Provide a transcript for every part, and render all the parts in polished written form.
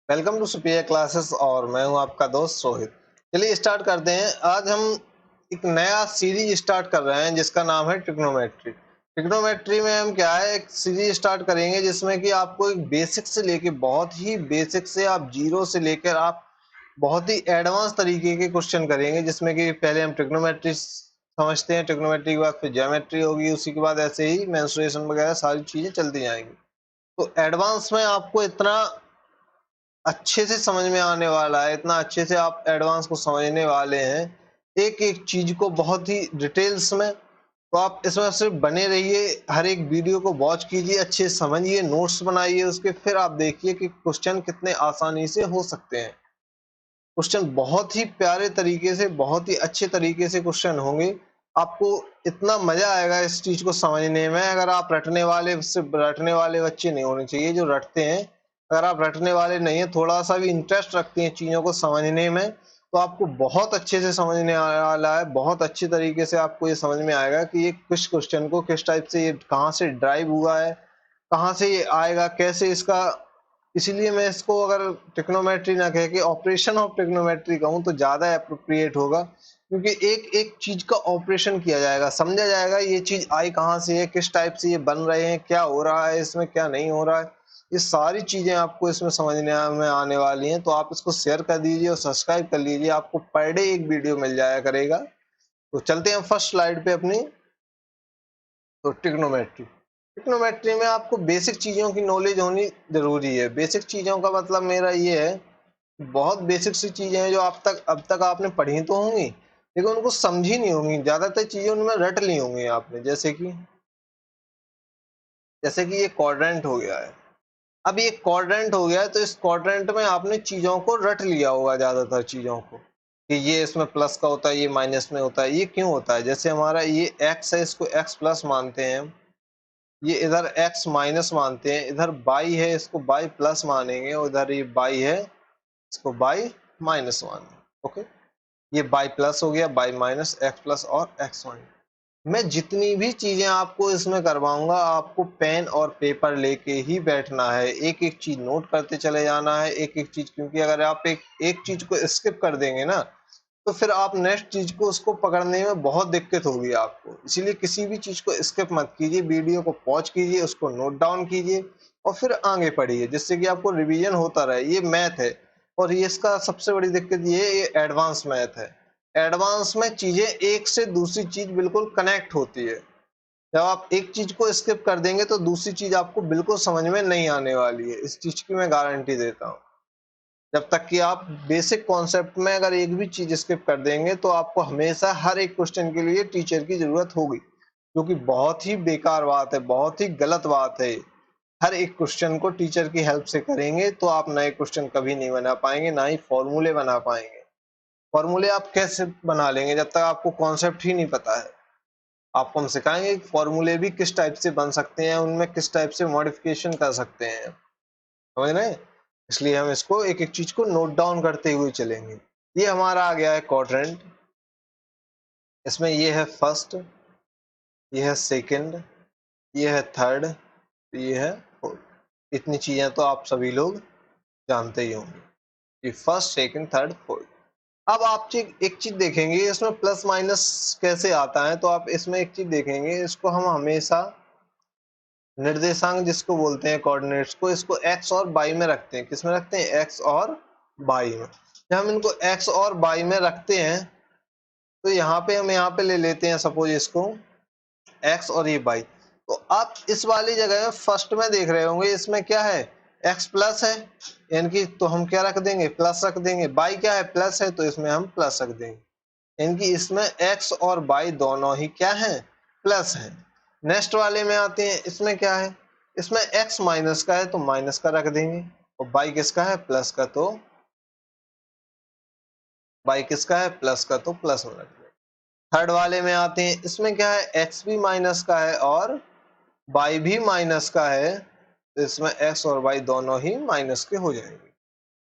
Welcome to Supriya classes और मैं हूं आपका दोस्त रोहित। चलिए स्टार्ट करते हैं। आज हम एक नया सीरीज स्टार्ट कर रहे हैं जिसका नाम है ट्रिग्नोमेट्री। ट्रिग्नोमेट्री में हम क्या है, एक सीरीज स्टार्ट करेंगे जिसमें कि आपको एक बेसिक से लेके बहुत ही बेसिक से आप जीरो से लेकर आप बहुत ही एडवांस तरीके के क्वेश्चन करेंगे, जिसमें कि पहले हम ट्रिग्नोमेट्री समझते हैं, ट्रिग्नोमेट्री के बाद फिर ज्योमेट्री होगी, उसी के बाद ऐसे ही मेंसुरेशन वगैरह सारी चीजें चलती जाएंगी। तो एडवांस में आपको इतना अच्छे से समझ में आने वाला है, इतना अच्छे से आप एडवांस को समझने वाले हैं, एक एक चीज को बहुत ही डिटेल्स में। तो आप इसमें सिर्फ बने रहिए, हर एक वीडियो को वॉच कीजिए, अच्छे से समझिए, नोट्स बनाइए उसके, फिर आप देखिए कि क्वेश्चन कितने आसानी से हो सकते हैं। क्वेश्चन बहुत ही प्यारे तरीके से, बहुत ही अच्छे तरीके से क्वेश्चन होंगे। आपको इतना मजा आएगा इस चीज को समझने में। अगर आप रटने वाले, सिर्फ रटने वाले बच्चे नहीं होने चाहिए जो रटते हैं। अगर आप रटने वाले नहीं है, थोड़ा सा भी इंटरेस्ट रखते हैं चीजों को समझने में, तो आपको बहुत अच्छे से समझने आने वाला है। बहुत अच्छे तरीके से आपको ये समझ में आएगा कि ये किस क्वेश्चन को किस टाइप से, ये कहाँ से ड्राइव हुआ है, कहाँ से ये आएगा, कैसे इसका। इसीलिए मैं इसको अगर ट्रिग्नोमेट्री ना कह के ऑपरेशन ऑफ ट्रिग्नोमेट्री कहूँ तो ज्यादा अप्रोप्रिएट होगा, क्योंकि एक एक चीज का ऑपरेशन किया जाएगा, समझा जाएगा ये चीज आई कहाँ से है, किस टाइप से ये बन रहे हैं, क्या हो रहा है इसमें, क्या नहीं हो रहा है। ये सारी चीजें आपको इसमें समझने में आने वाली हैं। तो आप इसको शेयर कर दीजिए और सब्सक्राइब कर लीजिए, आपको पर डे एक वीडियो मिल जाया करेगा। तो चलते हैं फर्स्ट स्लाइड पे अपनी। तो ट्रिग्नोमेट्री में आपको बेसिक चीजों की नॉलेज होनी जरूरी है। बेसिक चीजों का मतलब मेरा ये है, बहुत बेसिक सी चीजें हैं जो अब तक आपने पढ़ी तो होंगी, लेकिन उनको समझी नहीं होंगी। ज्यादातर चीजें उनमें रट ली होंगी आपने, जैसे कि ये क्वाड्रेंट हो गया है। अब ये क्वाड्रेंट हो गया है, तो इस क्वाड्रेंट में आपने चीजों को रट लिया होगा, ज्यादातर चीजों को, कि ये इसमें प्लस का होता है, ये माइनस में होता है। ये क्यों होता है? जैसे हमारा ये एक्स है, इसको एक्स प्लस मानते हैं हम, ये इधर x माइनस मानते हैं, इधर बाई है इसको बाई प्लस मानेंगे, और इधर ये बाई है इसको बाई माइनस मानेंगे। ओके, ये बाई प्लस हो गया, बाई माइनस, एक्स प्लस और एक्स माइनस। मैं जितनी भी चीजें आपको इसमें करवाऊंगा, आपको पेन और पेपर लेके ही बैठना है, एक एक चीज नोट करते चले जाना है, एक एक चीज। क्योंकि अगर आप एक चीज को स्किप कर देंगे ना, तो फिर आप नेक्स्ट चीज को उसको पकड़ने में बहुत दिक्कत होगी आपको। इसीलिए किसी भी चीज को स्किप मत कीजिए, वीडियो को पॉज कीजिए, उसको नोट डाउन कीजिए और फिर आगे पढ़िए, जिससे कि आपको रिवीजन होता रहे। ये मैथ है, और ये इसका सबसे बड़ी दिक्कत ये है, ये एडवांस मैथ है। एडवांस में चीजें एक से दूसरी चीज बिल्कुल कनेक्ट होती है। जब आप एक चीज को स्किप कर देंगे तो दूसरी चीज आपको बिल्कुल समझ में नहीं आने वाली है, इस चीज की मैं गारंटी देता हूँ। जब तक कि आप बेसिक कॉन्सेप्ट में अगर एक भी चीज स्किप कर देंगे, तो आपको हमेशा हर एक क्वेश्चन के लिए टीचर की जरूरत होगी, जो कि बहुत ही बेकार बात है, बहुत ही गलत बात है। हर एक क्वेश्चन को टीचर की हेल्प से करेंगे तो आप नए क्वेश्चन कभी नहीं बना पाएंगे, ना ही फॉर्मूले बना पाएंगे। फॉर्मूले आप कैसे बना लेंगे जब तक आपको कॉन्सेप्ट ही नहीं पता है। आपको हम सिखाएंगे कि फॉर्मूले भी किस टाइप से बन सकते हैं, उनमें किस टाइप से मॉडिफिकेशन कर सकते हैं, समझ रहे हैं। इसलिए हम इसको एक एक चीज को नोट डाउन करते हुए चलेंगे। ये हमारा आ गया है क्वाड्रेंट। इसमें ये है फर्स्ट, ये है सेकंड, ये है थर्ड, ये है फोर्थ। इतनी चीजें तो आप सभी लोग जानते ही होंगे, ये फर्स्ट सेकंड थर्ड फोर्थ। अब आप एक चीज देखेंगे, इसमें प्लस माइनस कैसे आता है। तो आप इसमें एक चीज देखेंगे, इसको हम हमेशा निर्देशांक जिसको बोलते हैं, कोऑर्डिनेट्स को, इसको एक्स और वाई में रखते हैं। किस में रखते हैं? एक्स और वाई में। जब हम इनको एक्स और वाई में रखते हैं, तो यहाँ पे हम यहाँ पे ले लेते हैं सपोज इसको एक्स और ये वाई। तो आप इस वाली जगह में फर्स्ट में देख रहे होंगे, इसमें क्या है? एक्स प्लस है, यानी कि तो हम क्या रख देंगे? प्लस रख देंगे। वाई क्या है? प्लस है, तो इसमें हम प्लस रख देंगे। यानी कि इसमें एक्स और वाई दोनों ही क्या है? प्लस है। नेक्स्ट वाले में आते हैं, इसमें क्या है? इसमें x माइनस का है तो माइनस का रख देंगे, और y किसका है? प्लस का, तो y किसका है? प्लस का, तो प्लस में रख देंगे। थर्ड वाले में आते हैं, इसमें क्या है? x भी माइनस का है और y भी माइनस का है, तो इसमें x और y दोनों ही माइनस के हो जाएंगे।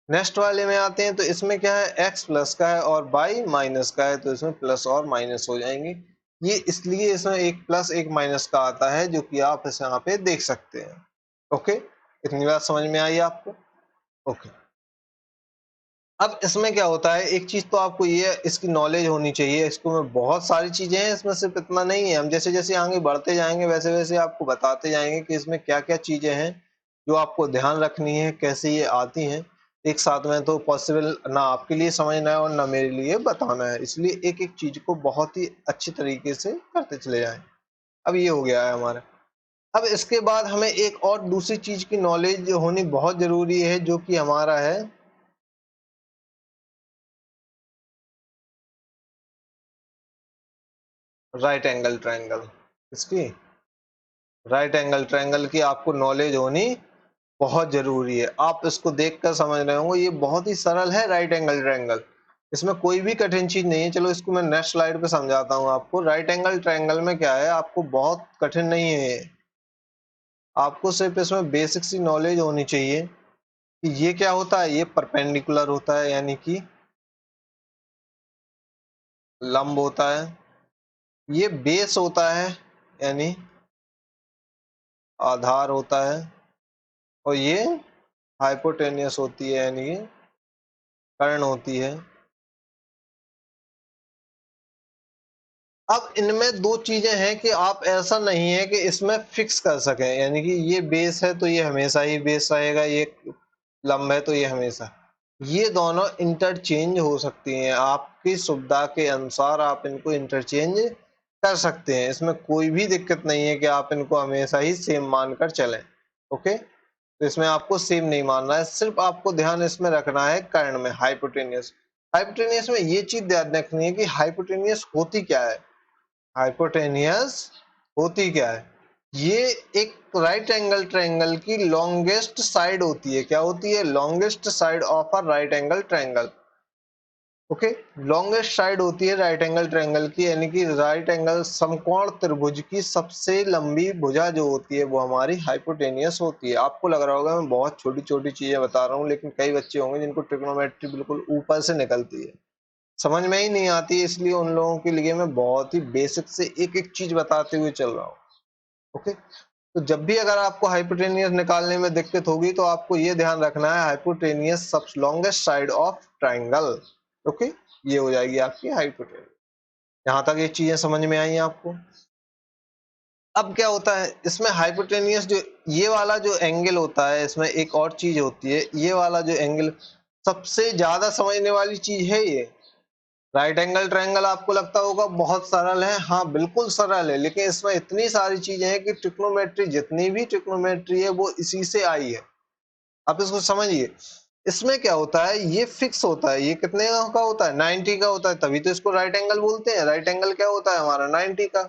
नेक्स्ट वाले में आते हैं, तो इसमें क्या है? x प्लस का है और y माइनस का है, तो इसमें प्लस और माइनस हो जाएंगे। ये इसलिए इसमें एक प्लस एक माइनस का आता है, जो कि आप इस यहाँ पे देख सकते हैं। ओके, इतनी बात समझ में आई आपको? ओके। अब इसमें क्या होता है, एक चीज तो आपको ये इसकी नॉलेज होनी चाहिए, इसको में बहुत सारी चीजें हैं, इसमें सिर्फ इतना नहीं है। हम जैसे जैसे आगे बढ़ते जाएंगे वैसे वैसे आपको बताते जाएंगे कि इसमें क्या क्या चीजें हैं जो आपको ध्यान रखनी है, कैसे ये आती हैं। एक साथ में तो पॉसिबल ना आपके लिए समझना है और ना मेरे लिए बताना है, इसलिए एक एक चीज को बहुत ही अच्छी तरीके से करते चले जाएं। अब ये हो गया है हमारा। अब इसके बाद हमें एक और दूसरी चीज की नॉलेज होनी बहुत जरूरी है, जो कि हमारा है राइट एंगल ट्रायंगल। इसकी राइट एंगल ट्रायंगल की आपको नॉलेज होनी बहुत जरूरी है। आप इसको देखकर समझ रहे होंगे, ये बहुत ही सरल है राइट एंगल ट्रायंगल, इसमें कोई भी कठिन चीज नहीं है। चलो इसको मैं नेक्स्ट स्लाइड पे समझाता हूँ आपको। राइट एंगल ट्रायंगल में क्या है, आपको बहुत कठिन नहीं है, आपको सिर्फ इसमें बेसिक सी नॉलेज होनी चाहिए कि ये क्या होता है। ये परपेंडिकुलर होता है, यानी कि लंब होता है। ये बेस होता है, यानी आधार होता है। और ये हाइपोटेनियस होती है, यानी कि कर्ण होती है। अब इनमें दो चीजें हैं कि आप ऐसा नहीं है कि इसमें फिक्स कर सकें, यानी कि ये बेस है तो ये हमेशा ही बेस रहेगा, ये लंब है तो ये हमेशा। ये दोनों इंटरचेंज हो सकती हैं, आपकी सुविधा के अनुसार आप इनको इंटरचेंज कर सकते हैं। इसमें कोई भी दिक्कत नहीं है कि आप इनको हमेशा ही सेम मानकर चलें। ओके, तो इसमें आपको सेम नहीं मानना है, सिर्फ आपको ध्यान इसमें रखना है कर्ण में हाइपोटेनियस। हाइपोटेनियस में ये चीज ध्यान रखनी है कि हाइपोटेनियस होती क्या है। हाइपोटेनियस होती क्या है, ये एक राइट एंगल ट्रायंगल की लॉन्गेस्ट साइड होती है। क्या होती है, longest side of a right angle triangle. Okay, longest side होती है राइट एंगल ट्रायंगल की, यानी कि राइट एंगल समकोण त्रिभुज की सबसे लंबी भुजा जो होती है वो हमारी हाइपोटेनियस होती है। आपको लग रहा होगा मैं बहुत छोटी छोटी चीजें बता रहा हूँ, लेकिन कई बच्चे होंगे जिनको ट्रिग्नोमेट्री बिल्कुल ऊपर से निकलती है, समझ में ही नहीं आती है, इसलिए उन लोगों के लिए मैं बहुत ही बेसिक से एक एक चीज बताते हुए चल रहा हूँ। ओके, तो जब भी अगर आपको हाइपोटेनियस निकालने में दिक्कत होगी तो आपको ये ध्यान रखना है हाइपोटेनियस सब longest side of triangle. Okay, ये हो जाएगी आपकी हाइपोटेनियस। यहाँ तक ये चीजें समझ में आई आपको। अब क्या होता है इसमें हाइपोटेनियस जो ये वाला जो एंगल होता है, इसमें एक और चीज होती है, ये वाला जो एंगल सबसे ज्यादा समझने वाली चीज है ये। राइट एंगल ट्रायंगल आपको लगता होगा बहुत सरल है, हाँ बिल्कुल सरल है, लेकिन इसमें इतनी सारी चीजें हैं कि ट्रिग्नोमेट्री, जितनी भी ट्रिग्नोमेट्री है वो इसी से आई है। आप इसको समझिए। इसमें क्या होता है, ये फिक्स होता है, ये कितने का होता है, 90 का होता है, तभी तो इसको राइट एंगल बोलते हैं। राइट एंगल क्या होता है हमारा, 90 का।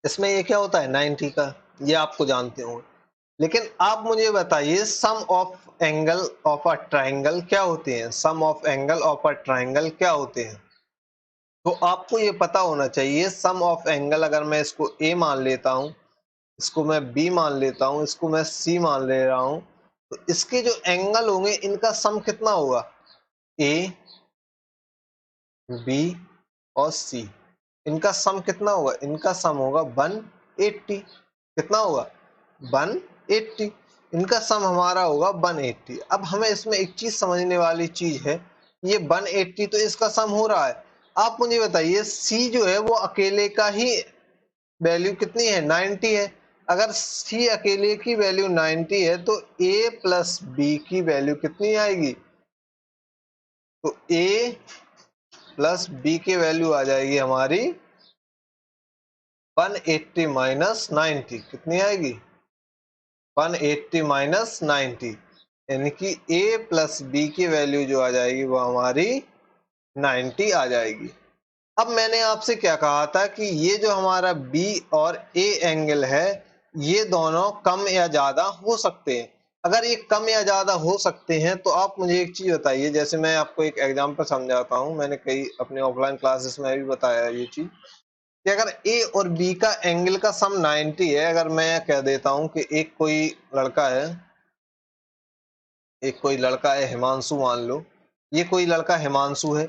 इसमें ये क्या होता है, 90 का, ये आपको जानते हो। लेकिन आप मुझे बताइए sum of angle of a triangle क्या होते हैं, sum of angle of a triangle क्या होते हैं। तो आपको ये पता होना चाहिए सम ऑफ एंगल, अगर मैं इसको ए मान लेता हूं, इसको मैं बी मान लेता हूं, इसको मैं सी मान ले रहा हूं, तो इसके जो एंगल होंगे इनका सम कितना होगा, ए बी और सी, इनका सम कितना होगा, इनका सम होगा 180। कितना होगा, 180। इनका सम हमारा होगा 180। अब हमें इसमें एक चीज समझने वाली चीज है, ये 180 तो इसका सम हो रहा है। आप मुझे बताइए सी जो है वो अकेले का ही वैल्यू कितनी है, 90 है। अगर सी अकेले की वैल्यू 90 है तो ए प्लस बी की वैल्यू कितनी आएगी, तो ए प्लस बी की वैल्यू आ जाएगी हमारी 180 माइनस 90। कितनी आएगी, 180 माइनस 90, यानी कि a प्लस बी की वैल्यू जो आ जाएगी वो हमारी 90 आ जाएगी। अब मैंने आपसे क्या कहा था कि ये जो हमारा b और a एंगल है ये दोनों कम या ज्यादा हो सकते हैं। अगर ये कम या ज्यादा हो सकते हैं तो आप मुझे एक चीज बताइए, जैसे मैं आपको एक एग्जांपल समझाता हूं, मैंने कई अपने ऑफलाइन क्लासेस में भी बताया ये चीज कि अगर ए और बी का एंगल का सम 90 है, अगर मैं कह देता हूं कि एक कोई लड़का है, एक कोई लड़का है हिमांशु मान लो, ये कोई लड़का हिमांशु है,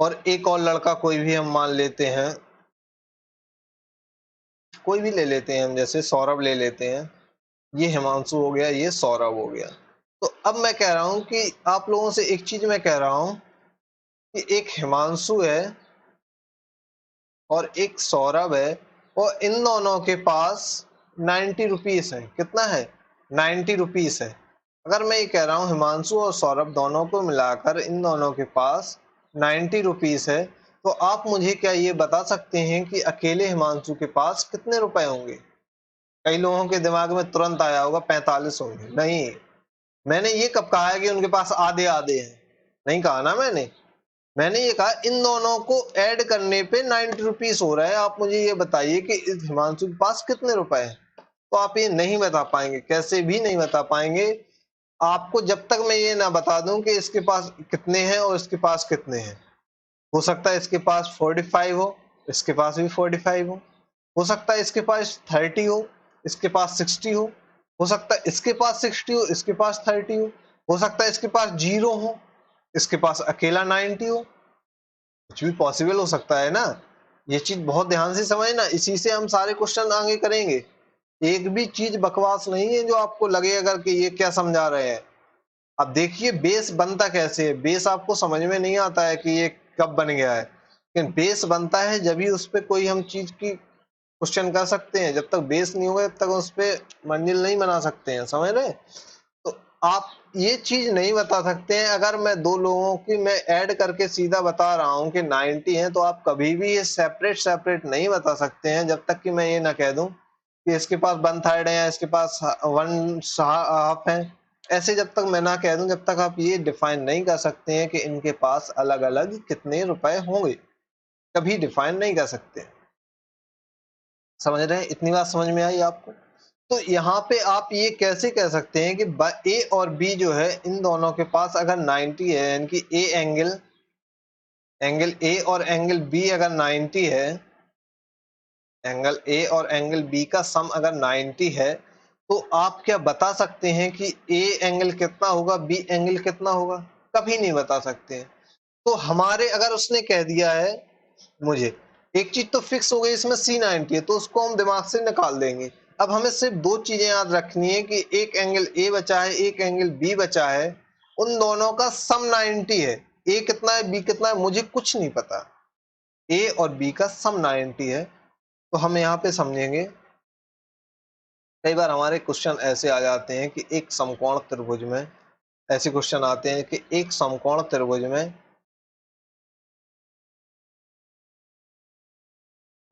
और एक और लड़का कोई भी हम मान लेते हैं, कोई भी ले लेते हैं हम, जैसे सौरभ ले लेते हैं। ये हिमांशु हो गया, ये सौरभ हो गया। तो अब मैं कह रहा हूं कि आप लोगों से एक चीज मैं कह रहा हूं कि एक हिमांशु है और एक सौरभ है और इन दोनों के पास 90 रुपीस है। कितना है? 90 रुपीस है। अगर मैं ये कह रहा हूँ हिमांशु और सौरभ दोनों को मिलाकर इन दोनों के पास 90 रुपीस है, तो आप मुझे क्या ये बता सकते हैं कि अकेले हिमांशु के पास कितने रुपए होंगे? कई लोगों के दिमाग में तुरंत आया होगा 45 होंगे। नहीं, मैंने ये कब कहा है कि उनके पास आधे आधे हैं? नहीं कहा ना मैंने ये कहा इन दोनों को ऐड करने पे 90 रुपीस हो रहा है। आप मुझे ये बताइए कि इस हिमांशु के पास कितने रुपए हैं? तो आप ये नहीं बता पाएंगे, कैसे भी नहीं बता पाएंगे। आपको जब तक मैं ये ना बता दूं कि इसके पास कितने हैं और इसके पास कितने हैं। हो सकता है इसके पास 45 हो, इसके पास भी 45 हो सकता है इसके पास 30 हो, इसके पास 60 हो सकता है इसके पास 60 हो, इसके पास 30 हो सकता है इसके पास 0 हो, इसके पास अकेला 90 हो। कुछ भी पॉसिबल हो सकता है ना। ये चीज बहुत ध्यान से समझना, इसी से हम सारे क्वेश्चन आगे करेंगे। एक भी चीज बकवास नहीं है जो आपको लगे अगर कि ये क्या समझा रहे हैं। अब देखिए बेस बनता कैसे है। बेस आपको समझ में नहीं आता है कि ये कब बन गया है, लेकिन बेस बनता है जब भी उस पर कोई हम चीज की क्वेश्चन कर सकते हैं। जब तक बेस नहीं होगा तब तक उस पर मंजिल नहीं बना सकते हैं, समझ रहे? तो आप ये चीज नहीं बता सकते हैं। अगर मैं दो लोगों की मैं ऐड करके सीधा बता रहा हूं कि 90 है, तो आप कभी भी ये सेपरेट नहीं बता सकते हैं जब तक कि मैं ये ना कह दूं कि इसके पास 1/3 है या इसके पास 1/2 है। ऐसे जब तक मैं ना कह दूं, जब तक आप ये डिफाइन नहीं कर सकते हैं कि इनके पास अलग अलग कितने रुपए होंगे, कभी डिफाइन नहीं कर सकते। समझ रहे हैं? इतनी बात समझ में आई आपको? तो यहाँ पे आप ये कैसे कह सकते हैं कि ए और बी जो है इन दोनों के पास अगर 90 है, यानी कि एंगल ए और एंगल बी अगर 90 है, एंगल ए और एंगल बी का सम अगर 90 है, तो आप क्या बता सकते हैं कि ए एंगल कितना होगा, बी एंगल कितना होगा? कभी नहीं बता सकते हैं। तो हमारे अगर उसने कह दिया है मुझे, एक चीज तो फिक्स हो गई इसमें C90 है, तो उसको हम दिमाग से निकाल देंगे। अब हमें सिर्फ दो चीजें याद रखनी है कि एक एंगल ए बचा है, एक एंगल बी बचा है। उन दोनों का सम 90 है। ए कितना है, बी कितना है, मुझे कुछ नहीं पता। ए और बी का सम 90 है। तो हम यहाँ पे समझेंगे, कई बार हमारे क्वेश्चन ऐसे आ जाते हैं कि एक समकोण त्रिभुज में, ऐसे क्वेश्चन आते हैं कि एक समकोण त्रिभुज में,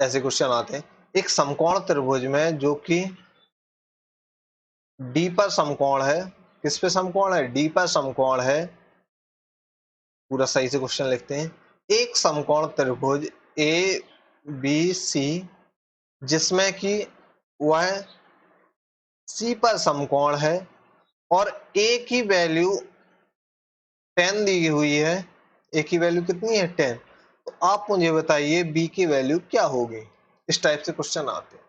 ऐसे क्वेश्चन आते हैं एक समकोण त्रिभुज में जो कि डी पर समकोण है। किस पे समकोण है? डी पर समकोण है। पूरा सही से क्वेश्चन लिखते हैं। एक समकोण त्रिभुज ए बी सी जिसमें कि वह सी पर समकोण है और ए की वैल्यू 10 दी हुई है। ए की वैल्यू कितनी है? 10। तो आप मुझे बताइए बी की वैल्यू क्या होगी? इस टाइप से क्वेश्चन आते हैं।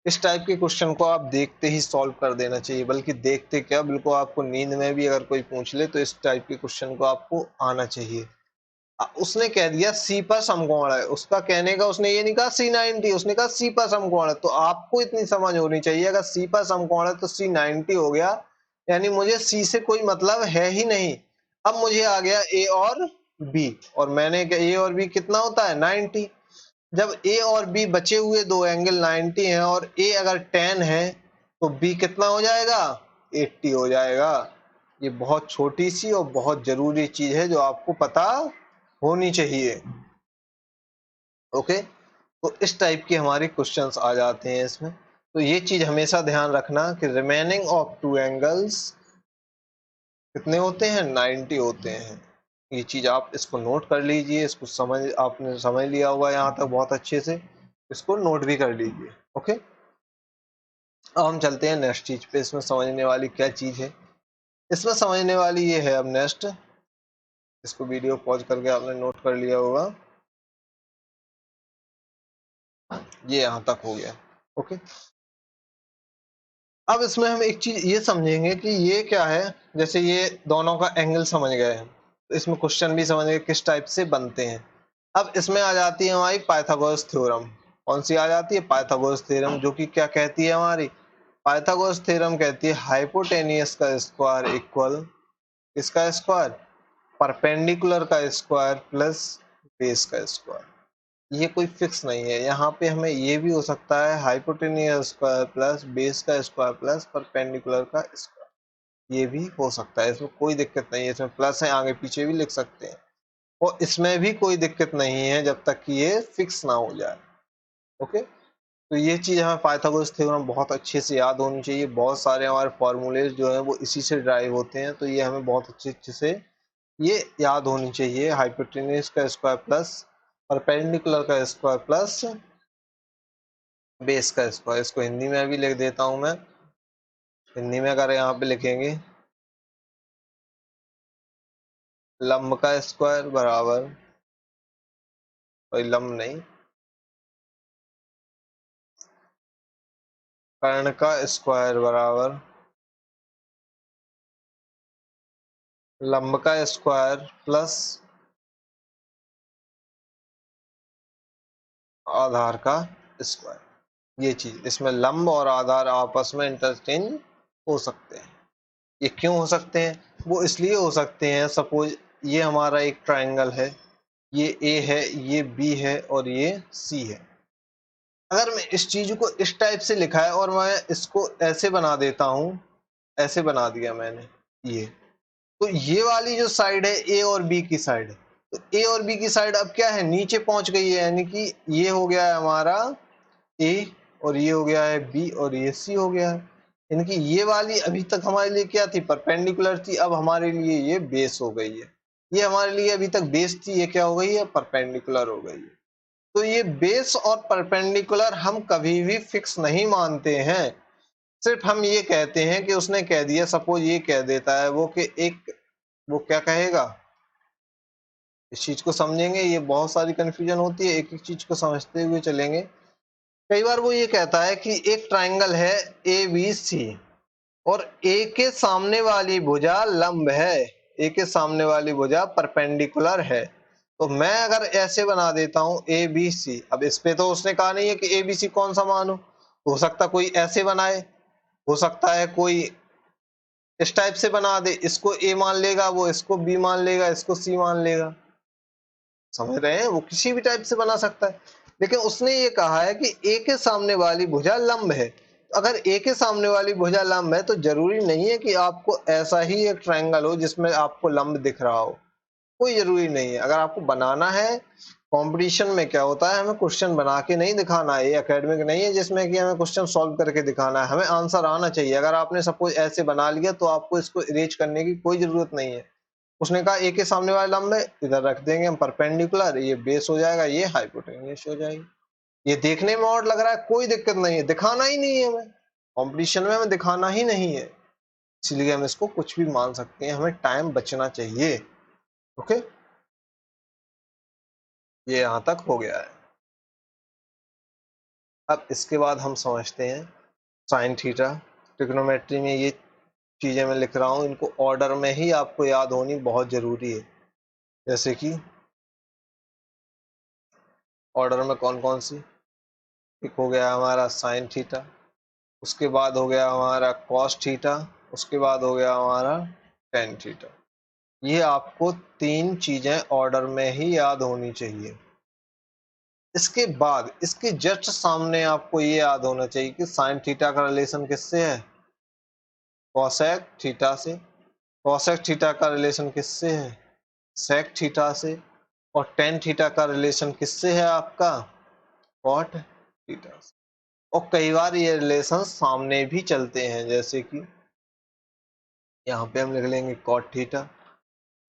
इस टाइप के क्वेश्चन को आप देखते ही सॉल्व कर देना चाहिए, बल्कि देखते क्या, बिल्कुल आपको नींद में भी अगर कोई पूछ ले तो इस टाइप के क्वेश्चन को आपको आना चाहिए। उसने कह दिया सी पर समकोण है, उसका कहने का उसने ये नहीं कहा C90, उसने कहा सी पर समकोण है। तो आपको इतनी समझ होनी चाहिए, अगर सी पर समकोण है तो C90 हो गया, यानी मुझे सी से कोई मतलब है ही नहीं। अब मुझे आ गया ए और बी, और मैंने ए और बी कितना होता है? 90। जब ए और बी बचे हुए दो एंगल 90 हैं और ए अगर 10 है, तो बी कितना हो जाएगा? 80 हो जाएगा। ये बहुत छोटी सी और बहुत जरूरी चीज है जो आपको पता होनी चाहिए। ओके, तो इस टाइप के हमारे क्वेश्चंस आ जाते हैं इसमें। तो ये चीज हमेशा ध्यान रखना कि रिमेनिंग ऑफ टू एंगल्स कितने होते हैं? 90 होते हैं। ये चीज आप इसको नोट कर लीजिए, इसको समझ, आपने समझ लिया होगा यहाँ तक बहुत अच्छे से, इसको नोट भी कर लीजिए। ओके, अब हम चलते हैं नेक्स्ट चीज पे। इसमें समझने वाली क्या चीज है? इसमें समझने वाली ये है, अब नेक्स्ट, इसको वीडियो पॉज करके आपने नोट कर लिया होगा, ये यहाँ तक हो गया। ओके, अब इसमें हम एक चीज ये समझेंगे कि ये क्या है। जैसे ये दोनों का एंगल समझ गए हैं, तो इसमें क्वेश्चन भी समझ गए किस टाइप से बनते हैं। अब इसमें आ जाती है हमारी पाइथागोरस थ्योरम। कौन सी आ जाती है? पाइथागोरस थ्योरम, जो कि क्या कहती है हमारी? पाइथागोरस थ्योरम कहती है हाइपोटेनियस का स्क्वायर इक्वल किसका स्क्वायर, परपेंडिकुलर का स्क्वायर प्लस बेस का स्क्वायर। ये कोई फिक्स नहीं है, यहाँ पे हमें ये भी हो सकता है हाइपोटेनियस स्क्वायर प्लस बेस का स्क्वायर प्लस परपेंडिकुलर का स्क्वायर, ये भी हो सकता है, इसमें कोई दिक्कत नहीं है। इसमें प्लस है, आगे पीछे भी लिख सकते हैं, और इसमें भी कोई दिक्कत नहीं है जब तक कि ये फिक्स ना हो जाए। ओके, तो ये चीज हमें पाइथागोरस थ्योरम बहुत अच्छे से याद होनी चाहिए। बहुत सारे हमारे फॉर्मूलेज जो हैं वो इसी से ड्राइव होते हैं, तो ये हमें बहुत अच्छे से ये याद होनी चाहिए। हाइपोटेन्यूज का स्क्वायर प्लस परपेंडिकुलर का स्क्वायर प्लस बेस का स्क्वायर। इसको हिंदी में भी लिख देता हूं मैं। हिंदी में अगर यहाँ पे लिखेंगे लंब का स्क्वायर बराबर, और लंब नहीं, कर्ण का स्क्वायर बराबर लंब का स्क्वायर प्लस आधार का स्क्वायर। ये चीज, इसमें लंब और आधार आपस में इंटरचेंज हो सकते हैं। ये क्यों हो सकते हैं, वो इसलिए हो सकते हैं, सपोज ये हमारा एक ट्रायंगल है, ये ए है, ये बी है और ये सी है। अगर मैं इस चीज को इस टाइप से लिखा है और मैं इसको ऐसे बना देता हूं, ऐसे बना दिया मैंने ये, तो ये वाली जो साइड है ए और बी की साइड है, तो ए और बी की साइड अब क्या है, नीचे पहुंच गई है, यानी कि ये हो गया है हमारा ए और ये हो गया है बी और ये सी हो गया है। यानी कि ये वाली अभी तक हमारे लिए क्या थी, परपेंडिकुलर थी, अब हमारे लिए ये बेस हो गई है। ये हमारे लिए अभी तक बेस थी, ये क्या हो गई है, परपेंडिकुलर हो गई है। तो ये बेस और परपेंडिकुलर हम कभी भी फिक्स नहीं मानते हैं। सिर्फ हम ये कहते हैं कि उसने कह दिया, सपोज ये कह देता है वो कि एक, वो क्या कहेगा, इस चीज को समझेंगे, ये बहुत सारी कंफ्यूजन होती है, एक एक चीज को समझते हुए चलेंगे। कई बार वो ये कहता है कि एक ट्रायंगल है ए बी सी और ए के सामने वाली भुजा लंब है, ए के सामने वाली भुजा परपेंडिकुलर है। तो मैं अगर ऐसे बना देता हूं ए बी सी, अब इस पे तो उसने कहा नहीं है कि ए बी सी कौन सा मान हो सकता कोई ऐसे बनाए, हो सकता है कोई इस टाइप से बना दे, इसको ए मान लेगा, वो इसको बी मान लेगा, इसको सी मान लेगा। समझ रहे हैं, वो किसी भी टाइप से बना सकता है। लेकिन उसने ये कहा है कि ए के सामने वाली भुजा लंब है। अगर ए के सामने वाली भुजा लंब है तो जरूरी नहीं है कि आपको ऐसा ही एक ट्रायंगल हो जिसमें आपको लंब दिख रहा हो, कोई जरूरी नहीं है। अगर आपको बनाना है, कंपटीशन में क्या होता है, हमें क्वेश्चन बना के नहीं दिखाना है, ये एकेडमिक नहीं है जिसमें कि हमें क्वेश्चन सॉल्व करके दिखाना है, हमें आंसर आना चाहिए। अगर आपने सपोज ऐसे बना लिया तो आपको इसको इरेज करने की कोई जरूरत नहीं है। उसने कहा ए के सामने वाले लंब है, इधर रख देंगे हम परपेंडिकुलर, ये बेस हो जाएगा, ये हाइपोटेन्यूस हो जाएगी। ये देखने में और लग रहा है, कोई दिक्कत नहीं है, दिखाना ही नहीं है हमें, कंपटीशन में हमें दिखाना ही नहीं है, इसलिए हम इसको कुछ भी मान सकते हैं, हमें टाइम बचना चाहिए। ओके, ये यहां तक हो गया है। अब इसके बाद हम समझते हैं साइन थीटा। ट्रिग्नोमेट्री में ये चीजें मैं लिख रहा हूं, इनको ऑर्डर में ही आपको याद होनी बहुत जरूरी है। जैसे कि ऑर्डर में कौन कौन सी, एक हो गया हमारा साइन थीटा, उसके बाद हो गया हमारा कॉस थीटा, उसके बाद हो गया हमारा टेन थीटा। ये आपको तीन चीजें ऑर्डर में ही याद होनी चाहिए। इसके बाद इसके जस्ट सामने आपको ये याद होना चाहिए कि साइन थीटा का रिलेशन किससे है, कॉसेक थीटा से। कॉसेक थीटा का रिलेशन किससे है, सेक थीटा से। और टेन थीटा का रिलेशन किससे है आपका, कॉट थीटा से। और कई बार ये रिलेशन सामने भी चलते हैं, जैसे कि यहाँ पे हम लिख लेंगे कॉट थीटा,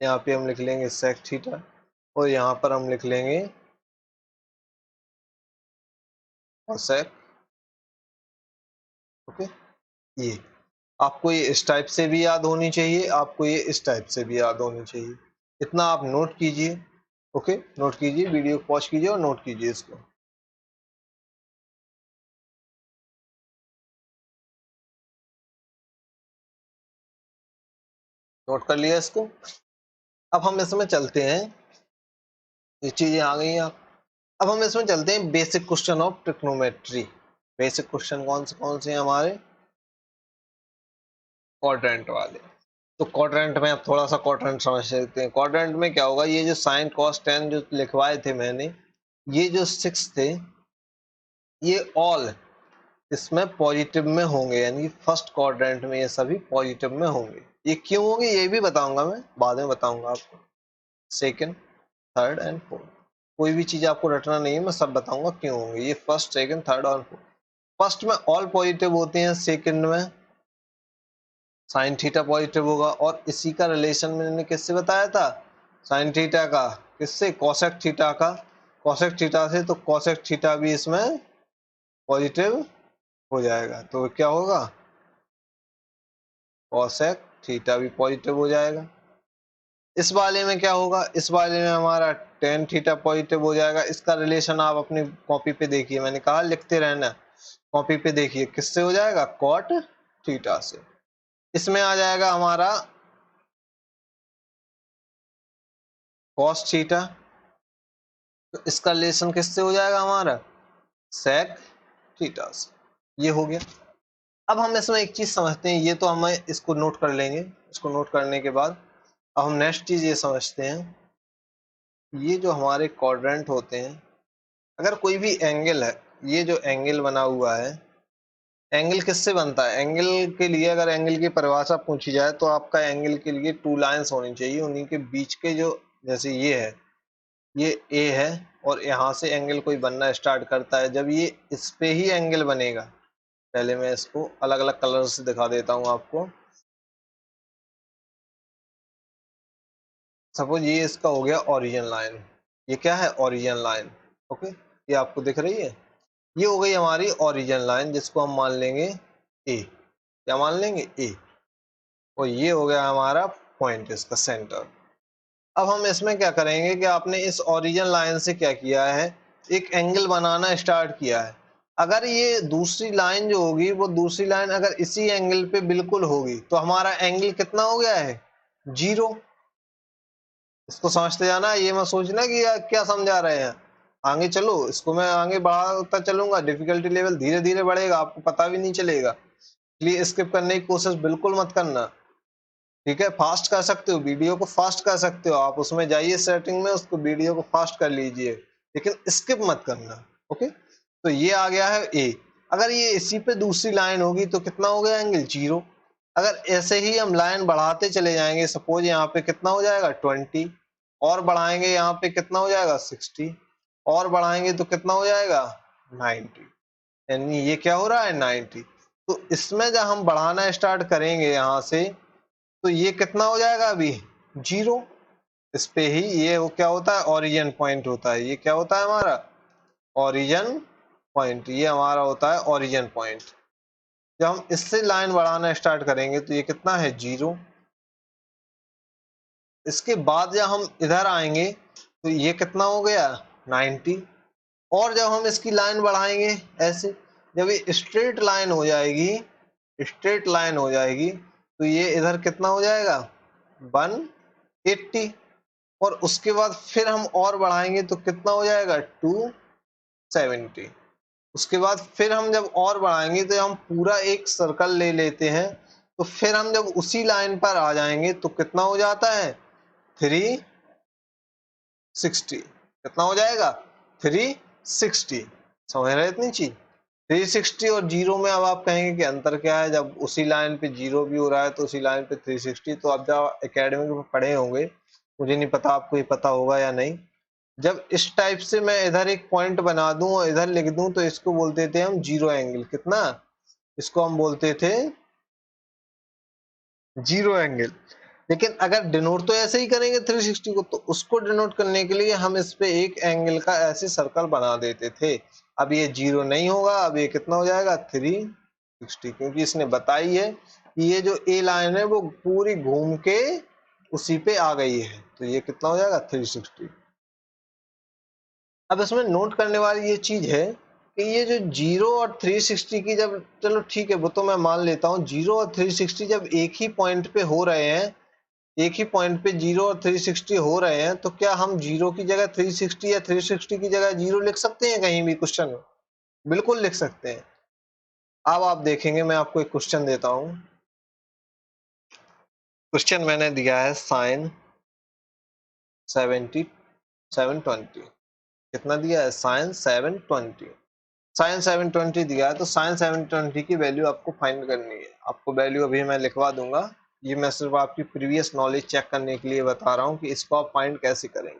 यहाँ पे हम लिख लेंगे सेक थीटा, और यहाँ पर हम लिख लेंगे कॉसेक। ओके, ये आपको ये इस टाइप से भी याद होनी चाहिए, आपको ये इस टाइप से भी याद होनी चाहिए। इतना आप नोट कीजिए। ओके, नोट कीजिए, वीडियो को पॉज कीजिए और नोट कीजिए इसको। नोट कर लिया इसको। अब हम इसमें चलते हैं, ये चीजें आ गई हैं आप। अब हम इसमें चलते हैं basic question of trigonometry. Basic question कौन से हैं हमारे, क्वाड्रेंट वाले। तो क्वाड्रेंट में अब थोड़ा सा क्वाड्रेंट समझ सकते हैं। क्वाड्रेंट में क्या होगा, ये जो साइन कॉस टेन जो लिखवाए थे मैंने, ये जो 6 थे ये ऑल इसमें पॉजिटिव में होंगे, यानी फर्स्ट क्वाड्रेंट में ये सभी पॉजिटिव में होंगे। ये क्यों होंगे ये भी बताऊंगा, मैं बाद में बताऊंगा आपको। सेकंड, थर्ड एंड फोर्थ, कोई भी चीज आपको रटना नहीं है, मैं सब बताऊंगा क्यों होंगे ये फर्स्ट, सेकंड, थर्ड और फोर्थ। फर्स्ट में ऑल पॉजिटिव होते हैं, सेकंड में साइन थीटा पॉजिटिव होगा, और इसी का रिलेशन मैंने किससे बताया था, साइन थीटा का किससे, कोसेक थीटा का, कोसेक थीटा से, तो कोसेक थीटा भी इसमें पॉजिटिव हो जाएगा। तो क्या होगा, कोसेक थीटा भी पॉजिटिव हो जाएगा। इस वाले में क्या होगा, इस वाले में हमारा टेन थीटा पॉजिटिव हो जाएगा। इसका रिलेशन आप अपनी कॉपी पे देखिए, मैंने कहा लिखते रहना, कॉपी पे देखिए किससे हो जाएगा, कॉट थीटा से। इसमें आ जाएगा हमारा कॉस थीटा, तो इसका रिलेशन किससे हो जाएगा हमारा, सेक थीटा से। ये हो गया। अब हम इसमें एक चीज समझते हैं, ये तो हम इसको नोट कर लेंगे। इसको नोट करने के बाद अब हम नेक्स्ट चीज ये समझते हैं, ये जो हमारे क्वाड्रेंट होते हैं, अगर कोई भी एंगल है, ये जो एंगल बना हुआ है, एंगल किससे बनता है, एंगल के लिए अगर एंगल की परिभाषा पूछी जाए तो आपका एंगल के लिए टू लाइंस होनी चाहिए, उन्हीं के बीच के जो, जैसे ये है, ये ए है, और यहाँ से एंगल कोई बनना स्टार्ट करता है, जब ये इस पे ही एंगल बनेगा। पहले मैं इसको अलग अलग कलर से दिखा देता हूँ आपको। सपोज ये इसका हो गया ओरिजिन लाइन, ये क्या है, ओरिजिन लाइन, ओके, ये आपको दिख रही है, ये हो गई हमारी ओरिजिन लाइन, जिसको हम मान लेंगे ए, क्या मान लेंगे, ए, और ये हो गया हमारा पॉइंट, इसका सेंटर। अब हम इसमें क्या करेंगे कि आपने इस ओरिजिन लाइन से क्या किया है, एक एंगल बनाना स्टार्ट किया है। अगर ये दूसरी लाइन जो होगी, वो दूसरी लाइन अगर इसी एंगल पे बिल्कुल होगी, तो हमारा एंगल कितना हो गया है, 0। इसको समझते जाना, ये मत सोचना कि यार क्या समझा रहे हैं, आगे चलो, इसको मैं आगे बढ़ाता चलूंगा, डिफिकल्टी लेवल धीरे धीरे बढ़ेगा, आपको पता भी नहीं चलेगा, इसलिए स्किप करने की कोशिश बिल्कुल मत करना। ठीक है, फास्ट कर सकते हो, वीडियो को फास्ट कर सकते हो आप, उसमें जाइए सेटिंग में, उसको वीडियो को फास्ट कर लीजिए, लेकिन स्किप मत करना। ओके, तो ये आ गया है ए। अगर ये इसी पे दूसरी लाइन होगी तो कितना हो गया एंगल, 0। अगर ऐसे ही हम लाइन बढ़ाते चले जाएंगे, सपोज यहाँ पे कितना हो जाएगा 20, और बढ़ाएंगे यहाँ पे कितना हो जाएगा 60, और बढ़ाएंगे तो कितना हो जाएगा 90, यानी ये क्या हो रहा है 90। तो इसमें जब हम बढ़ाना स्टार्ट करेंगे यहाँ से, तो ये कितना हो जाएगा अभी 0। इस पे ही ये वो क्या होता है, ओरिजिन पॉइंट होता है, ये क्या होता है हमारा ओरिजिन पॉइंट, ये हमारा होता है ओरिजिन पॉइंट। जब हम इससे लाइन बढ़ाना स्टार्ट करेंगे तो ये कितना है 0। इसके बाद जब हम इधर आएंगे तो ये कितना हो गया 90, और जब हम इसकी लाइन बढ़ाएंगे ऐसे, जब ये स्ट्रेट लाइन हो जाएगी, स्ट्रेट लाइन हो जाएगी, तो ये इधर कितना हो जाएगा 180, और उसके बाद फिर हम और बढ़ाएंगे तो कितना हो जाएगा 270। उसके बाद फिर हम जब और बढ़ाएंगे तो हम पूरा एक सर्कल ले लेते हैं, तो फिर हम जब उसी लाइन पर आ जाएंगे तो कितना हो जाता है 360, कितना हो जाएगा 360। समझ रहे इतनी चीज, 360 और 0 में अब आप कहेंगे कि अंतर क्या है, जब उसी लाइन पे 0 भी हो रहा है तो उसी लाइन पे 360, तो आप जब एकेडमिक में पढ़े होंगे, मुझे नहीं पता आपको ये पता होगा या नहीं, जब इस टाइप से मैं इधर एक पॉइंट बना दूं और इधर लिख दूं तो इसको बोलते थे हम 0 एंगल, कितना, इसको हम बोलते थे 0 एंगल। लेकिन अगर डिनोट तो ऐसे ही करेंगे 360 को, तो उसको डिनोट करने के लिए हम इस पे एक एंगल का ऐसे सर्कल बना देते थे। अब ये 0 नहीं होगा, अब ये कितना हो जाएगा 360, क्योंकि इसने बताई है कि ये जो ए लाइन है वो पूरी घूम के उसी पे आ गई है, तो ये कितना हो जाएगा 360। अब इसमें नोट करने वाली ये चीज है कि ये जो 0 और 360 की, जब चलो ठीक है वो तो मैं मान लेता हूँ, 0 और 360 जब एक ही पॉइंट पे हो रहे हैं, एक ही पॉइंट पे 0 और 360 हो रहे हैं, तो क्या हम 0 की जगह 360 या 360 की जगह 0 लिख सकते हैं कहीं भी क्वेश्चन में? बिल्कुल लिख सकते हैं। अब आप देखेंगे, मैं आपको एक क्वेश्चन देता हूँ, क्वेश्चन मैंने दिया है साइन 720 कितना दिया है साइन 720 साइन 720 दिया है तो साइन 720 की वैल्यू आपको फाइंड करनी है। आपको वैल्यू अभी मैं लिखवा दूंगा, ये मैं सिर्फ आपकी प्रीवियस नॉलेज चेक करने के लिए बता रहा हूँ कि इसको आप फाइंड कैसे करेंगे।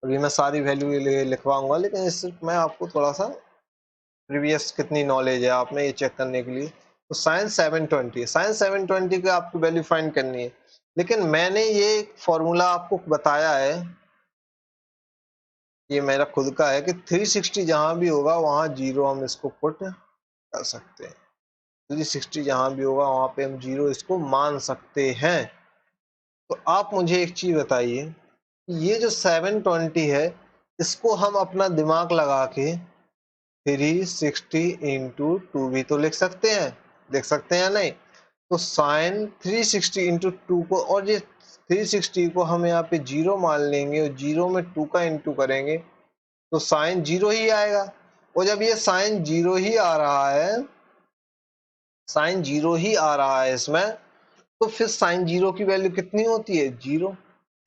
अभी मैं सारी वैल्यू लिखवाऊंगा लेकिन सिर्फ मैं आपको थोड़ा सा प्रीवियस कितनी नॉलेज है आपने ये चेक करने के लिए। तो साइन 720 की आपको वैल्यू फाइंड करनी है, लेकिन मैंने ये फॉर्मूला आपको बताया है, ये मेरा खुद का है कि 360 जहां भी होगा वहां जीरो हम इसको पुट कर सकते हैं। 360 जहां भी होगा वहां पे हम जीरो इसको मान सकते हैं। तो आप मुझे एक चीज बताइए, ये जो 720 है इसको हम अपना दिमाग लगा के 360 इंटू टू भी तो लिख सकते हैं, लिख सकते हैं या नहीं। तो साइन 360 इंटू टू को, और ये 360 को हम यहाँ पे जीरो मान लेंगे और जीरो में टू का इंटू करेंगे तो साइन जीरो ही आएगा। और जब ये साइन जीरो ही आ रहा है, साइन जीरो ही आ रहा है इसमें, तो फिर साइन जीरो की वैल्यू कितनी होती है जीरो।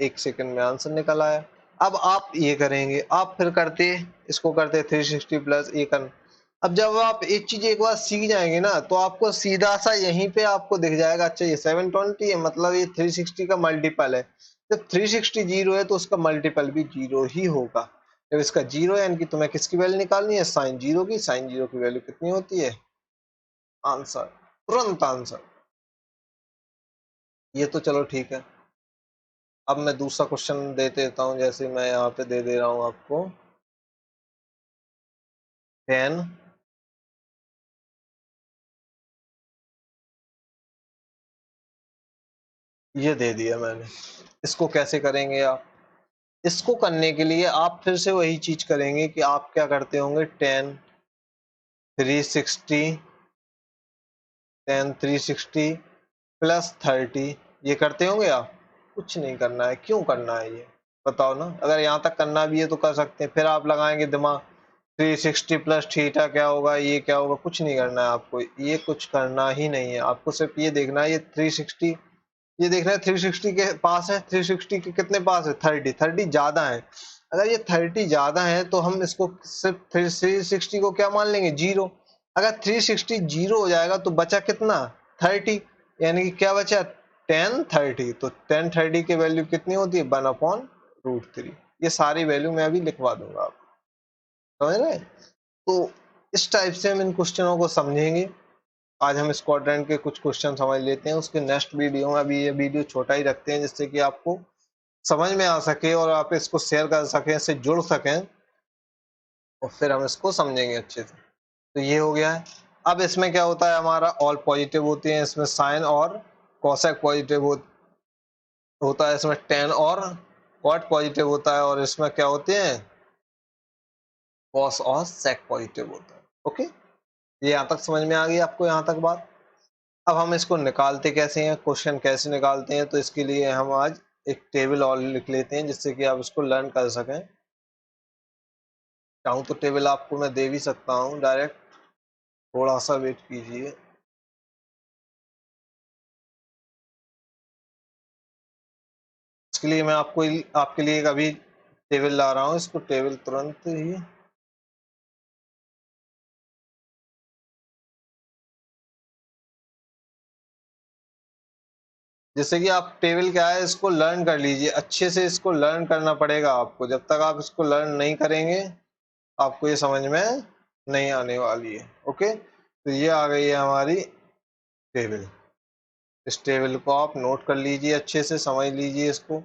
एक सेकंड में आंसर निकल आया। अब आप ये करेंगे, आप फिर करते इसको करते 360 प्लस एक। अब जब आप एक चीज एक बार सीख जाएंगे ना तो आपको सीधा सा यहीं पे आपको दिख जाएगा, अच्छा ये 720 है मतलब ये 360 का मल्टीपल है। जब 360 जीरो है तो उसका मल्टीपल भी जीरो ही होगा। जब इसका जीरो है यानी कि तुम्हें किसकी वैल्यू निकालनी है साइन जीरो की। साइन जीरो की वैल्यू कितनी होती है, आंसर, तुरंत आंसर। ये तो चलो ठीक है। अब मैं दूसरा क्वेश्चन दे देता हूं, जैसे मैं यहाँ पे दे दे रहा हूं आपको 10 ये दे दिया मैंने। इसको कैसे करेंगे आप, इसको करने के लिए आप फिर से वही चीज करेंगे कि आप क्या करते होंगे 10 360 प्लस 30 ये करते होंगे आप। कुछ नहीं करना है, क्यों करना है ये बताओ ना। अगर यहाँ तक करना भी है तो कर सकते हैं, फिर आप लगाएंगे दिमाग 360 प्लस थीटा क्या होगा, ये क्या होगा। कुछ नहीं करना है आपको, ये कुछ करना ही नहीं है आपको। सिर्फ ये देखना है ये 360, ये देखना है 360 के पास है, 360 के कितने पास है 30 ज्यादा है। अगर ये 30 ज्यादा है तो हम इसको सिर्फ 360 को क्या मान लेंगे जीरो। अगर 360 जीरो हो जाएगा तो बचा कितना 30, यानी कि क्या बचा 1030। तो 1030 की वैल्यू कितनी होती है 1/√3। ये सारी वैल्यू मैं अभी लिखवा दूंगा आपको, समझ रहे। तो इस टाइप से हम इन क्वेश्चनों को समझेंगे। आज हम इस क्वाड्रेंट के कुछ क्वेश्चन समझ लेते हैं, उसके नेक्स्ट वीडियो में। अभी ये वीडियो छोटा ही रखते हैं जिससे कि आपको समझ में आ सके और आप इसको शेयर कर सकें, इससे जुड़ सकें, और फिर हम इसको समझेंगे अच्छे से। तो ये हो गया है। अब इसमें क्या होता है, हमारा ऑल पॉजिटिव होते हैं, इसमें साइन और कॉसेक पॉजिटिव होता है, इसमें टेन और कॉट पॉजिटिव होता है, और इसमें क्या होते हैं कॉस और सेक पॉजिटिव होता है। ओके, ये यहाँ तक समझ में आ गई आपको यहाँ तक बात। अब हम इसको निकालते कैसे हैं, क्वेश्चन कैसे निकालते हैं, तो इसके लिए हम आज एक टेबल और लिख लेते हैं जिससे कि आप इसको लर्न कर सकें। चाहूँ तो टेबल आपको मैं दे भी सकता हूँ डायरेक्ट, थोड़ा सा वेट कीजिए। इसके लिए मैं आपको आपके लिए एक अभी टेबल ला रहा हूँ, इसको टेबल तुरंत ही। जैसे कि आप टेबल क्या है इसको लर्न कर लीजिए अच्छे से, इसको लर्न करना पड़ेगा आपको। जब तक आप इसको लर्न नहीं करेंगे आपको ये समझ में नहीं आने वाली है। ओके, तो ये आ गई है हमारी टेबल। इस टेबल को आप नोट कर लीजिए, अच्छे से समझ लीजिए इसको,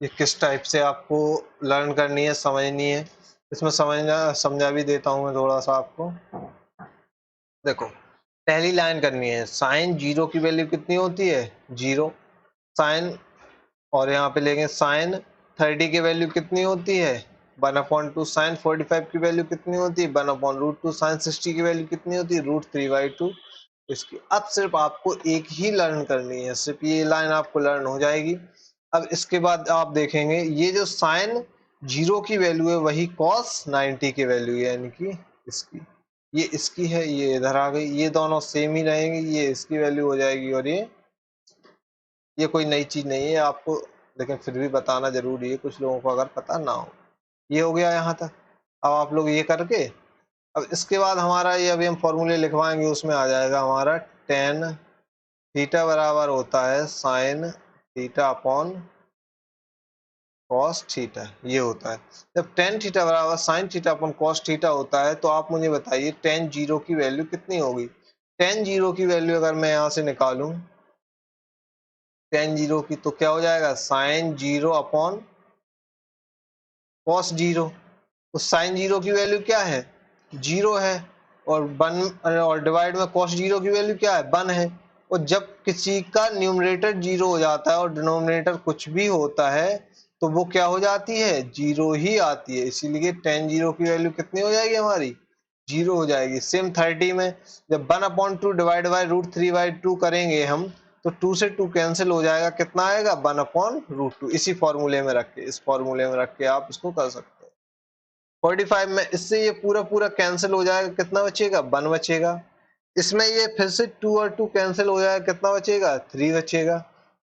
ये किस टाइप से आपको लर्न करनी है, समझनी है। इसमें समझा भी देता हूँ मैं थोड़ा सा आपको। देखो, पहली लाइन करनी है, साइन जीरो की वैल्यू कितनी होती है जीरो। साइन, और यहाँ पे लेंगे साइन 30 की वैल्यू कितनी होती है 1/2। साइन 45 की वैल्यू कितनी होती है 1/√2। साइन 60 की वैल्यू कितनी होती है √3/2। इसकी अब सिर्फ आपको एक ही लर्न करनी है, सिर्फ ये लाइन आपको लर्न हो जाएगी। अब इसके बाद आप देखेंगे ये जो साइन जीरो की वैल्यू है वही कॉस 90 की वैल्यू है, यानी कि इसकी, ये इसकी है, ये इधर आ गई, ये दोनों सेम ही रहेंगी, ये इसकी वैल्यू हो जाएगी और ये ये कोई नई चीज नहीं है आपको, लेकिन फिर भी बताना जरूरी है कुछ लोगों को अगर पता ना हो। ये हो गया यहाँ तक। अब आप लोग ये करके, अब इसके बाद हमारा ये अभी हम फॉर्मूले लिखवाएंगे, उसमें आ जाएगा हमारा टेन थीटा बराबर होता है sine theta upon cos theta, ये होता है। जब टेन थीटा बराबर sine theta upon cos theta होता है तो आप मुझे बताइए टेन जीरो की वैल्यू कितनी होगी। टेन जीरो की वैल्यू अगर मैं यहाँ से निकालूं टेन जीरो की, तो क्या हो जाएगा sine zero upon cos zero. तो साइन जीरो की वैल्यू क्या है, जीरो है, और वन और डिवाइड में कॉस जीरो की वैल्यू क्या है, वन है। और जब किसी का न्यूमरेटर जीरो हो जाता है और डिनोमिनेटर कुछ भी होता है तो वो क्या हो जाती है, जीरो ही आती है। इसीलिए टेन जीरो की वैल्यू कितनी हो जाएगी हमारी, जीरो हो जाएगी। सेम 30 में जब 1/2 डिवाइड बाय √3/2 करेंगे हम, तो 2 से 2 कैंसिल हो जाएगा, कितना आएगा 1/√2। इसी फॉर्मूले में रख के, इस फॉर्मूले में रख के आप इसको कर सकते हैं। 45 में इससे ये पूरा पूरा कैंसिल हो जाएगा, कितना बचेगा 1 बचेगा। इसमें ये फिर से 2 और 2 कैंसिल हो जाएगा, कितना बचेगा 3 बचेगा।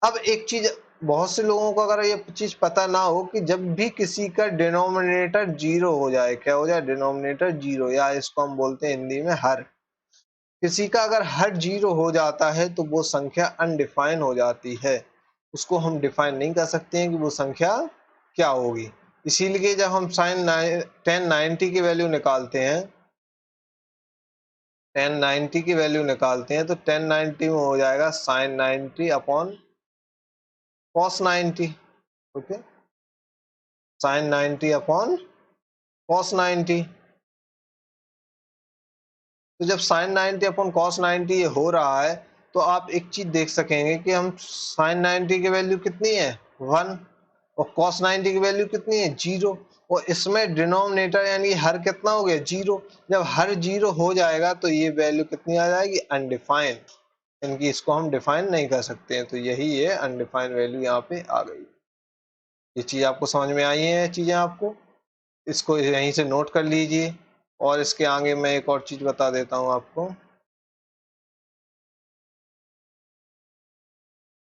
अब एक चीज, बहुत से लोगों को अगर ये चीज पता ना हो कि जब भी किसी का डिनोमिनेटर जीरो हो जाए, क्या हो जाए डिनोमिनेटर जीरो, या इसको हम बोलते हैं हिंदी में हर, किसी का अगर हर जीरो हो जाता है तो वो संख्या अनडिफाइन हो जाती है, उसको हम डिफाइन नहीं कर सकते हैं कि वो संख्या क्या होगी। इसीलिए जब हम साइन 1090 की वैल्यू निकालते हैं, 1090 की वैल्यू निकालते हैं तो 1090 में हो जाएगा sine 90 upon cos 90। Okay, sine 90 upon cos 90। तो जब साइन 90 अपॉन कॉस 90 ये हो रहा है तो आप एक चीज देख सकेंगे कि हम साइन 90 की वैल्यू कितनी है 1, और कॉस 90 की वैल्यू कितनी है 0, और इसमें डिनोमिनेटर यानी हर कितना हो गया 0। जब हर 0 हो जाएगा तो ये वैल्यू कितनी आ जाएगी अनडिफाइंड, यानी इसको हम डिफाइन नहीं कर सकते हैं। तो यही है अनडिफाइंड वैल्यू यहाँ पे आ गई। ये चीज आपको समझ में आई है चीजें आपको, इसको यहीं से नोट कर लीजिए। और इसके आगे मैं एक और चीज बता देता हूँ आपको,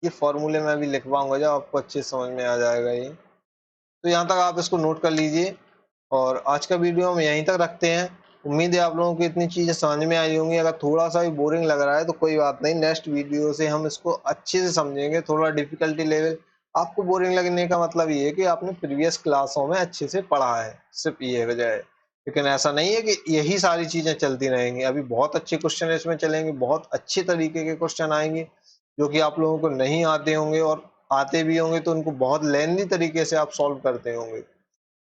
ये फॉर्मूले में अभी लिखवाऊंगा जब आपको अच्छे समझ में आ जाएगा ये। तो यहाँ तक आप इसको नोट कर लीजिए, और आज का वीडियो हम यहीं तक रखते हैं। उम्मीद है आप लोगों को इतनी चीजें समझ में आई होंगी। अगर थोड़ा सा भी बोरिंग लग रहा है तो कोई बात नहीं, नेक्स्ट वीडियो से हम इसको अच्छे से समझेंगे। थोड़ा डिफिकल्टी लेवल, आपको बोरिंग लगने का मतलब ये है कि आपने प्रीवियस क्लासों में अच्छे से पढ़ा है, सिर्फ ये वजह है। लेकिन ऐसा नहीं है कि यही सारी चीजें चलती रहेंगी, अभी बहुत अच्छे क्वेश्चन इसमें चलेंगे, बहुत अच्छे तरीके के क्वेश्चन आएंगे जो कि आप लोगों को नहीं आते होंगे, और आते भी होंगे तो उनको बहुत लेंथी तरीके से आप सॉल्व करते होंगे।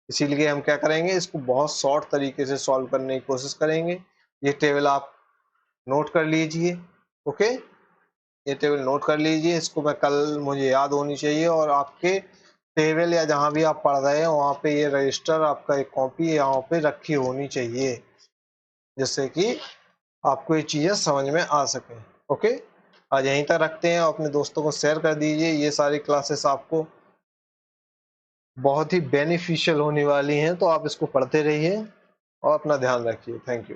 इसीलिए हम क्या करेंगे, इसको बहुत शॉर्ट तरीके से सॉल्व करने की कोशिश करेंगे। ये टेबल आप नोट कर लीजिए। ओके, ये टेबल नोट कर लीजिए, इसको मैं कल मुझे याद होनी चाहिए, और आपके टेबल या जहां भी आप पढ़ रहे हैं वहां पे ये रजिस्टर आपका एक कॉपी यहाँ पे रखी होनी चाहिए, जिससे कि आपको ये चीजें समझ में आ सके। ओके, आज यहीं तक रखते हैं, अपने दोस्तों को शेयर कर दीजिए। ये सारी क्लासेस आपको बहुत ही बेनिफिशियल होने वाली हैं, तो आप इसको पढ़ते रहिए और अपना ध्यान रखिए। Thank you.